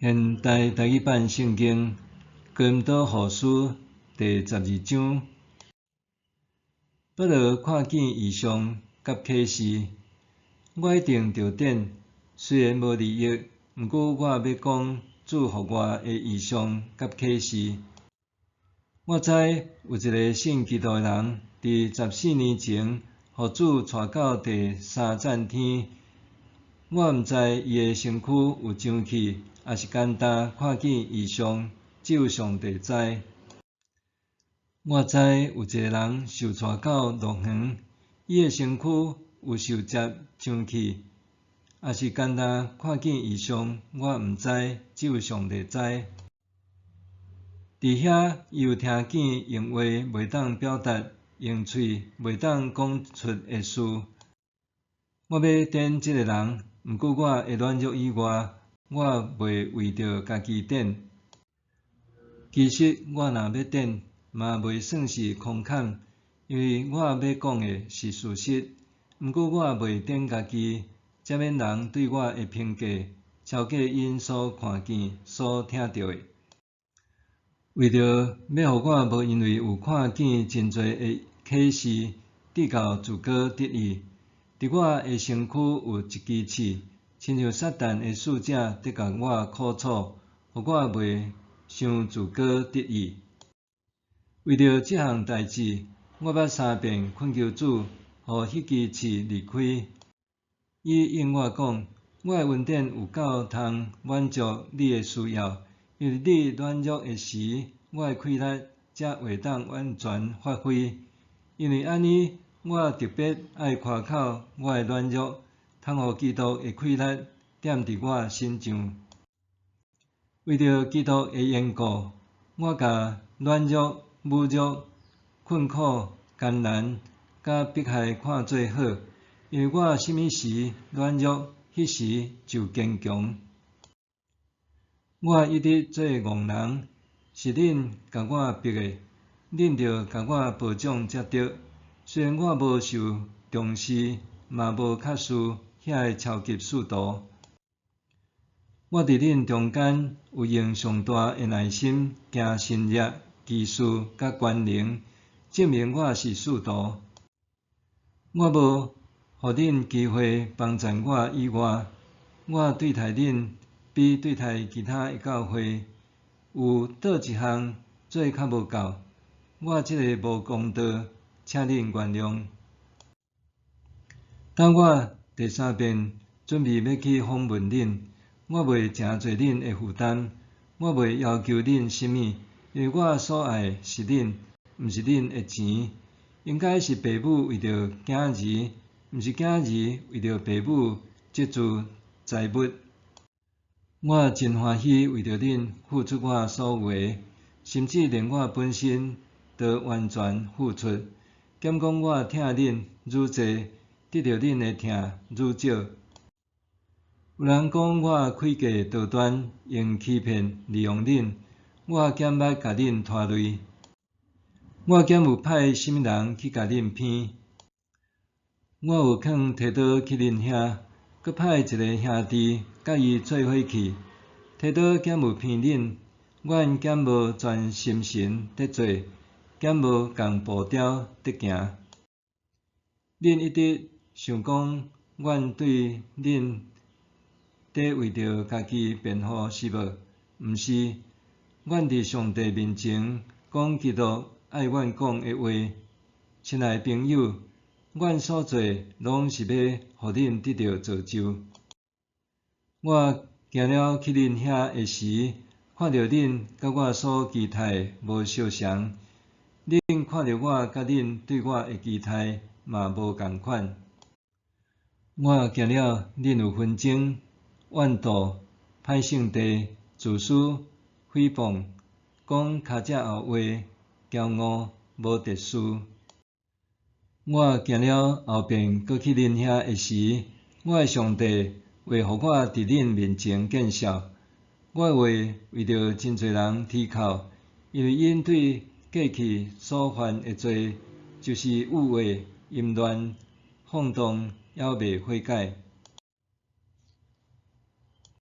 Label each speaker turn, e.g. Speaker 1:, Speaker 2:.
Speaker 1: 现代台语版圣经哥林多后书第12章，保罗看见异象甲启示，我一定着点，虽然无利益，毋过我要讲主互我的异象甲启示。我知有一个信基督的人，伫14年前，互主带到第三赞天。我毋知伊的身躯有上去，还是简单看见异象，只有上帝知。我知有一个人受带到乐园，伊的身躯有受接上去，还是简单看见异象，我毋知，只有上帝知。伫遐，伊有听见用话袂当表达，用喙袂当讲出的事。我要点即个人，毋过我会软弱以外，我袂为着家己点。其实我若要点，嘛袂算是空坎，因为我要讲的是事实。毋过我袂点家己，才免人对我的评价超过因所看见、所听到的。为着要互我无因为有看见真侪的启示，得到自果得意。伫我的身躯有一支刺，亲像撒旦的使者得甲我苦楚，互我袂伤自果得意。为着即项代志，我捌3遍恳求主，互迄支刺离开。伊应我讲，我的恩典有够通满足你的需要，因为你软弱的时，我的气力才会当完全发挥。因为安尼，我特别爱夸口我的软弱，通互基督的气力踮伫我身上。为着基督的缘故，我甲软弱、侮辱、困苦、艰难、甲迫害看做好，因为我什么时软弱，迄时就坚强。我一直做戆人，是恁甲我逼的，恁着甲我保障才对。虽然我无受重视，嘛无确视遐个超级使徒。我伫恁中间有用上大的耐心、行神业、技术甲权能，证明我是使徒。我无互恁机会帮衬我以外，我对待恁比对待其他的教会有倒一项做较无够。我即个无公道，请恁原谅。当我第3遍准备要去访问恁，我袂诚做恁的负担，我袂要求恁什么，因为我所爱是恁，毋是恁的钱。应该是父母为着囝儿，毋是囝儿为着父母积聚财物。我真欢喜为着恁付出我所有的，甚至连我本身都完全付出。减讲我疼恁愈济，得到恁的疼愈少。有人讲我诡计多端，用欺骗利用恁，我减捌甲恁拖累。我减有派什么人去甲恁骗。我有肯提刀去恁遐，佮派一个兄弟甲伊做伙去。提刀减有骗恁，阮减无全心神伫做，减无共步调伫行。恁一直想讲，阮对恁伫为着家己辩护是无？毋是，阮伫上帝面前讲基督爱阮讲的话。亲爱朋友，阮所做拢是要互恁得到造就。我行了去恁遐的时，看到恁甲我所期待无相像，恁看到我甲恁对我的期待嘛无共款。我行了恁有纷争、怨妒、歹性地、自私、诽谤、讲骹只后话、骄傲、无秩序。我行了后遍搁去恁遐的时，我的上帝会互我伫恁面前见笑。我会为着真侪人提靠，因为因对过去所犯的罪，就是污秽、淫乱、放荡，还未悔改。